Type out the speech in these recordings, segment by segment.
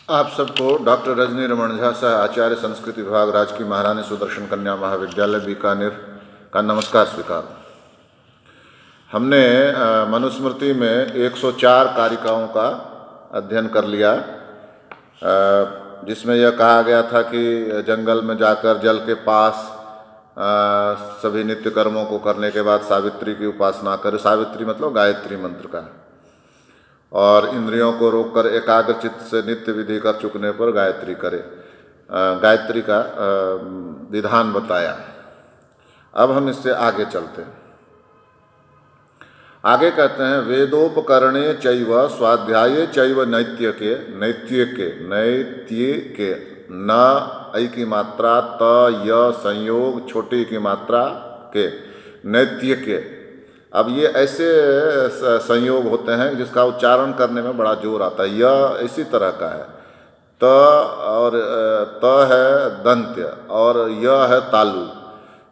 आप सबको डॉक्टर रजनी रमन झा सह आचार्य संस्कृत विभाग राजकीय महारानी सुदर्शन कन्या महाविद्यालय बीकानेर का नमस्कार स्वीकार। हमने मनुस्मृति में 104 कारिकाओं का अध्ययन कर लिया, जिसमें यह कहा गया था कि जंगल में जाकर जल के पास सभी नित्य कर्मों को करने के बाद सावित्री की उपासना करें। सावित्री मतलब गायत्री मंत्र का। और इंद्रियों को रोककर एकाग्र चित्त से नित्य विधि कर चुकने पर गायत्री करे। गायत्री का विधान बताया। अब हम इससे आगे चलते हैं। आगे कहते हैं वेदोपकरणे चैव स्वाध्याये चैव नैत्यके न ऐ की मात्रा त य संयोग छोटी की मात्रा के नैत्यके। अब ये ऐसे संयोग होते हैं जिसका उच्चारण करने में बड़ा जोर आता है। यह इसी तरह का है, त और त है दंत्य और यह है तालु,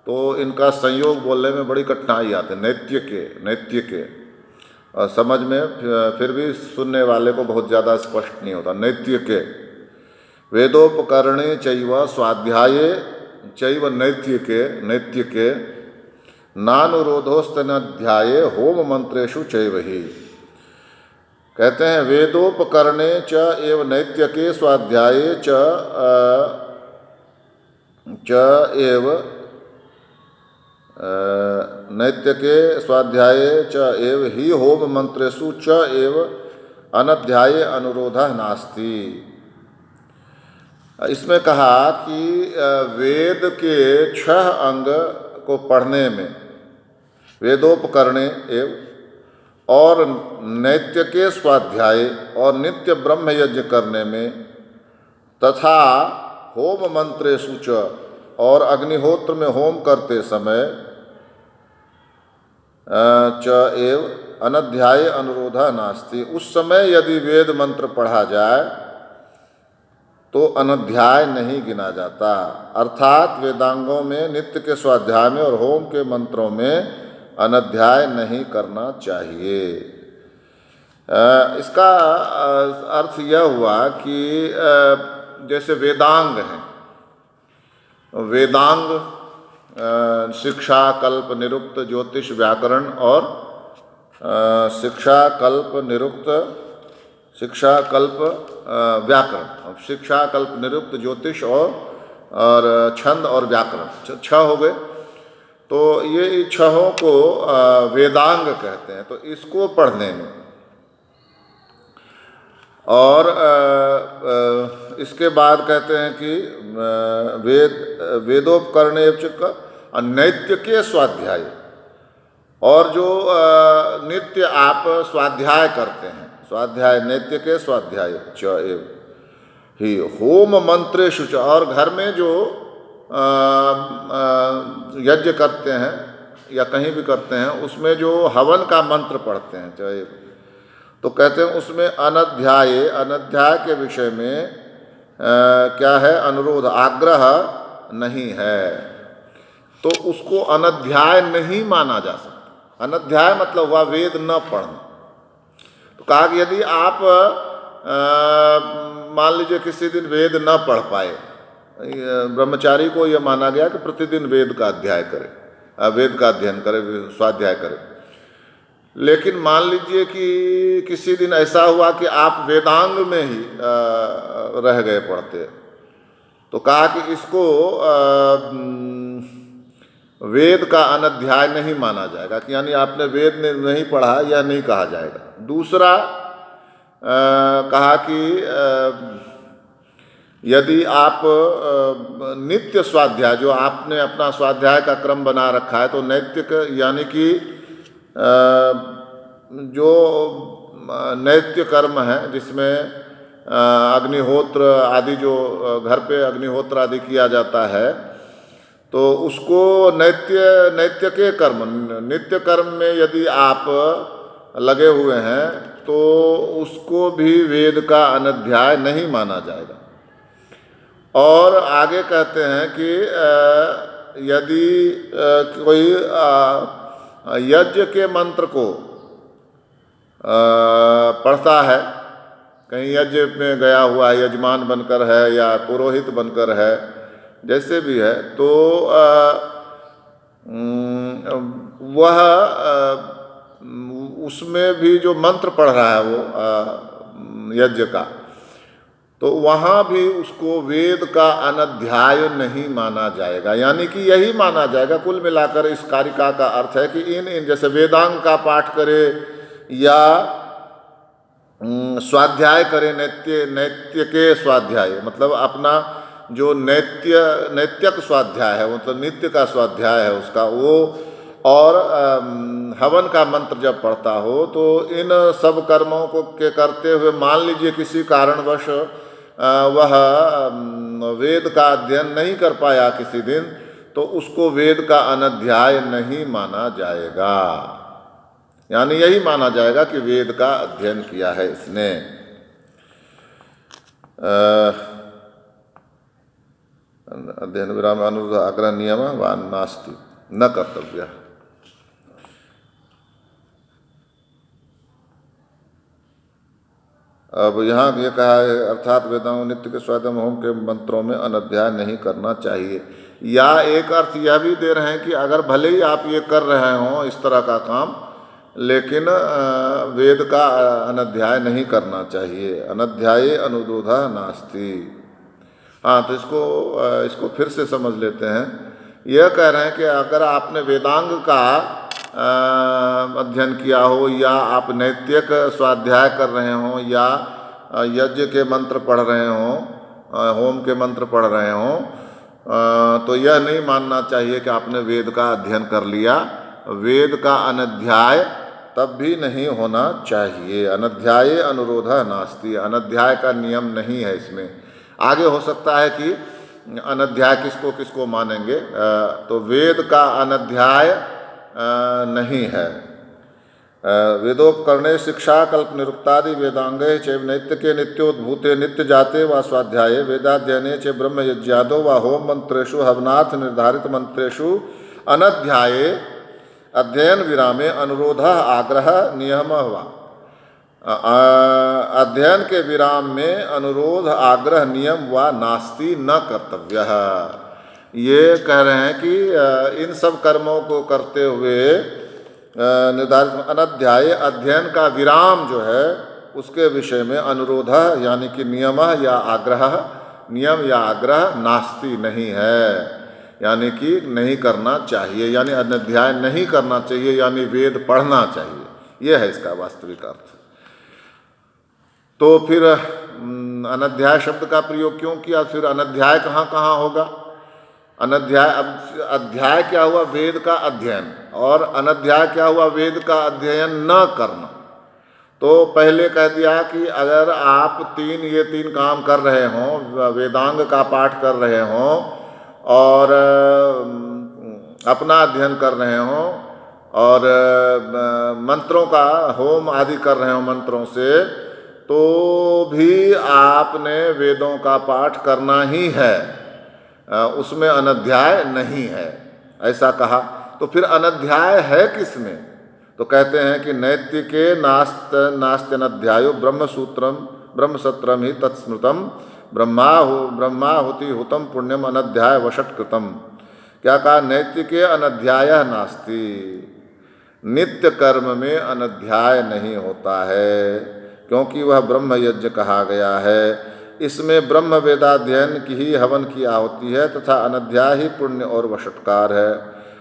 तो इनका संयोग बोलने में बड़ी कठिनाई आती है। नैत्य के और समझ में फिर भी सुनने वाले को बहुत ज़्यादा स्पष्ट नहीं होता। नैत्य के वेदोपकरणे चैव स्वाध्याये चैव नैत्य के नानुरोधोस्तनाध्याये होम मंत्रेषु चैव ही। कहते हैं वेदोपकरणे च एव नैत्यके स्वाध्याये च एव नैत्यके स्वाध्याये च एव ही होम मंत्रेषु च एव अनध्याये अनुरोधः नास्ति। इसमें कहा कि वेद के 6 अंग को पढ़ने में वेदोपकरणे एव और नैत्य के स्वाध्याय और नित्य ब्रह्म यज्ञ करने में तथा होम मंत्रेषु च और अग्निहोत्र में होम करते समय च एव अनध्याय अनुरोधा नास्ति। उस समय यदि वेद मंत्र पढ़ा जाए तो अनध्याय नहीं गिना जाता। अर्थात वेदांगों में नित्य के स्वाध्याय में और होम के मंत्रों में अनध्याय नहीं करना चाहिए। इसका अर्थ यह हुआ कि जैसे वेदांग हैं, वेदांग शिक्षा कल्प निरुक्त ज्योतिष व्याकरण और शिक्षा कल्प व्याकरण, शिक्षा कल्प निरुक्त ज्योतिष और छंद और व्याकरण 6 हो गए। तो ये 6 को वेदांग कहते हैं। तो इसको पढ़ने में और इसके बाद कहते हैं कि वेदोपकरणे नैत्य के स्वाध्याय, और जो नित्य आप स्वाध्याय करते हैं, स्वाध्याय नैत्य के स्वाध्याय च एव ही होम मंत्रेषु च, और घर में जो यज्ञ करते हैं या कहीं भी करते हैं उसमें जो हवन का मंत्र पढ़ते हैं चाहे, तो कहते हैं उसमें अनध्याय के विषय में क्या है, अनुरोध आग्रह नहीं है, तो उसको अनध्याय नहीं माना जा सकता। अनध्याय मतलब हुआ वेद न पढ़ना। तो कहा कि यदि आप मान लीजिए किसी दिन वेद न पढ़ पाए, ब्रह्मचारी को यह माना गया कि प्रतिदिन वेद का अध्ययन करे, स्वाध्याय करे। लेकिन मान लीजिए कि किसी दिन ऐसा हुआ कि आप वेदांग में ही रह गए पढ़ते, तो कहा कि इसको वेद का अनध्याय नहीं माना जाएगा, कि यानी आपने वेद में नहीं पढ़ा, यह नहीं कहा जाएगा। दूसरा कहा कि यदि आप नित्य स्वाध्याय, जो आपने अपना स्वाध्याय का क्रम बना रखा है, तो नैतिक यानी कि जो नैत्य कर्म है जिसमें अग्निहोत्र आदि, जो घर पे अग्निहोत्र आदि किया जाता है, तो उसको नैत्य के कर्म, नित्य कर्म में यदि आप लगे हुए हैं तो उसको भी वेद का अनध्याय नहीं माना जाएगा। और आगे कहते हैं कि यदि कोई यज्ञ के मंत्र को पढ़ता है कहीं यज्ञ में गया हुआ यजमान बनकर है या पुरोहित बनकर है, जैसे भी है, तो वह उसमें भी जो मंत्र पढ़ रहा है वो यज्ञ का, तो वहाँ भी उसको वेद का अनध्याय नहीं माना जाएगा। यानी कि यही माना जाएगा, कुल मिलाकर इस कारिका का अर्थ है कि इन जैसे वेदांग का पाठ करे या स्वाध्याय करे, नैत्य के स्वाध्याय, मतलब अपना जो नैत्यक स्वाध्याय है, मतलब नित्य का स्वाध्याय है उसका वो, और हवन का मंत्र जब पढ़ता हो, तो इन सब कर्मों को के करते हुए मान लीजिए किसी कारणवश वह वेद का अध्ययन नहीं कर पाया किसी दिन, तो उसको वेद का अनध्याय नहीं माना जाएगा। यानी यही माना जाएगा कि वेद का अध्ययन किया है इसने। अध्ययन विराम अनुरोध आग्रह नियम व नास्ति न कर्तव्य। अब यहाँ ये कहा है, अर्थात वेदांग नित्य के स्वाध्याय होम के मंत्रों में अनध्याय नहीं करना चाहिए। या एक अर्थ यह भी दे रहे हैं कि अगर भले ही आप ये कर रहे हों इस तरह का काम, लेकिन वेद का अनध्याय नहीं करना चाहिए। अनध्याये अनुरोधा नास्ति। हाँ, तो इसको फिर से समझ लेते हैं। यह कह रहे हैं कि अगर आपने वेदांग का अध्ययन किया हो, या आप नैतिक स्वाध्याय कर रहे हों, या यज्ञ के मंत्र पढ़ रहे हों, होम के मंत्र पढ़ रहे हों, तो यह नहीं मानना चाहिए कि आपने वेद का अध्ययन कर लिया। वेद का अनध्याय तब भी नहीं होना चाहिए। अनध्याये अनुरोधा नास्ति, अनध्याय का नियम नहीं है इसमें। आगे हो सकता है कि अनध्याय किसको किसको मानेंगे, तो वेद का अनध्याय नहीं है। वेदोपकरणे शिक्षा कल्प निरुक्तादि वेदांगे चैव नैत्य के नित्योद्भूते नित्य जाते व स्वाध्याये वेदाध्ययने च ब्रह्म यज्ञादो व होम मंत्रेषु हवनाथ निर्धारित मंत्रेषु अनध्याये अध्ययन विरामे अनुरोध आग्रह नियम हुआ। अध्ययन के विराम में अनुरोध आग्रह नियम व नास्ति न कर्तव्य। ये कह रहे हैं कि इन सब कर्मों को करते हुए निर्धारित अनध्याय अध्ययन का विराम जो है उसके विषय में अनुरोध यानी कि नियम या आग्रह नास्ति नहीं है, यानी कि नहीं करना चाहिए, यानी अनध्याय नहीं करना चाहिए, यानी वेद पढ़ना चाहिए। यह है इसका वास्तविक अर्थ। तो फिर अनध्याय शब्द का प्रयोग क्यों किया? फिर अनध्याय कहाँ कहाँ होगा? अनध्याय, अब अध्याय क्या हुआ? वेद का अध्ययन। और अनध्याय क्या हुआ? वेद का अध्ययन न करना। तो पहले कह दिया कि अगर आप ये तीन काम कर रहे हों, वेदांग का पाठ कर रहे हों और अपना अध्ययन कर रहे हों और मंत्रों का होम आदि कर रहे हों मंत्रों से, तो भी आपने वेदों का पाठ करना ही है, उसमें अनध्याय नहीं है, ऐसा कहा। तो फिर अनध्याय है किसमें? तो कहते हैं कि नैतिके नास्त्यनध्यायो ब्रह्मसूत्रम ही तत्स्मृतम ब्रह्माहुति हुतम पुण्यम अनध्याय वशटकृतम। क्या कहा? नैतिके अनध्याय नास्ति, नित्य कर्म में अनध्याय नहीं होता है, क्योंकि वह ब्रह्म यज्ञ कहा गया है। इसमें ब्रह्म वेदाध्ययन की ही हवन की आहुति है तथा अनध्याय ही पुण्य और वशटकार है।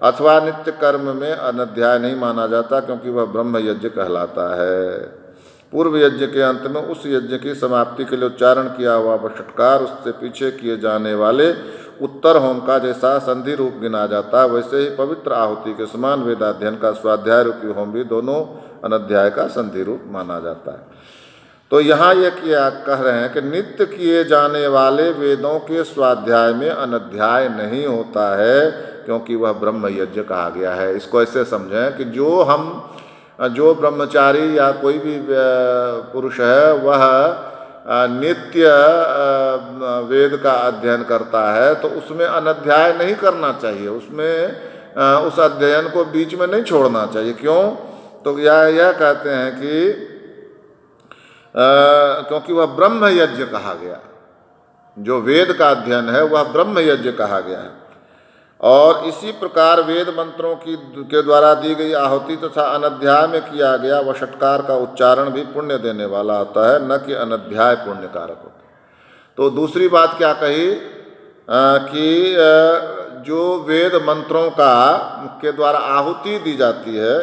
अथवा नित्य कर्म में अनध्याय नहीं माना जाता, क्योंकि वह ब्रह्म यज्ञ कहलाता है। पूर्व यज्ञ के अंत में उस यज्ञ की समाप्ति के लिए उच्चारण किया हुआ वशटकार उससे पीछे किए जाने वाले उत्तर होम का जैसा संधि रूप गिना जाता, वैसे ही पवित्र आहुति के समान वेदाध्ययन का स्वाध्याय रूपी होम भी दोनों अनध्याय का संधि रूप माना जाता है। तो यहाँ ये क्या कह रहे हैं कि नित्य किए जाने वाले वेदों के स्वाध्याय में अनध्याय नहीं होता है, क्योंकि वह ब्रह्म यज्ञ कहा गया है। इसको ऐसे समझें कि जो ब्रह्मचारी या कोई भी पुरुष है वह नित्य वेद का अध्ययन करता है, तो उसमें अनध्याय नहीं करना चाहिए, उसमें उस अध्ययन को बीच में नहीं छोड़ना चाहिए। क्यों? तो यह कहते हैं कि क्योंकि वह ब्रह्म यज्ञ कहा गया। जो वेद का अध्ययन है वह ब्रह्म यज्ञ कहा गया है। और इसी प्रकार वेद मंत्रों के द्वारा दी गई आहुति तथा अनध्याय में किया गया वह षटकार का उच्चारण भी पुण्य देने वाला होता है, न कि अनध्याय पुण्य कारक होता है। तो दूसरी बात क्या कही कि जो वेद मंत्रों के द्वारा आहुति दी जाती है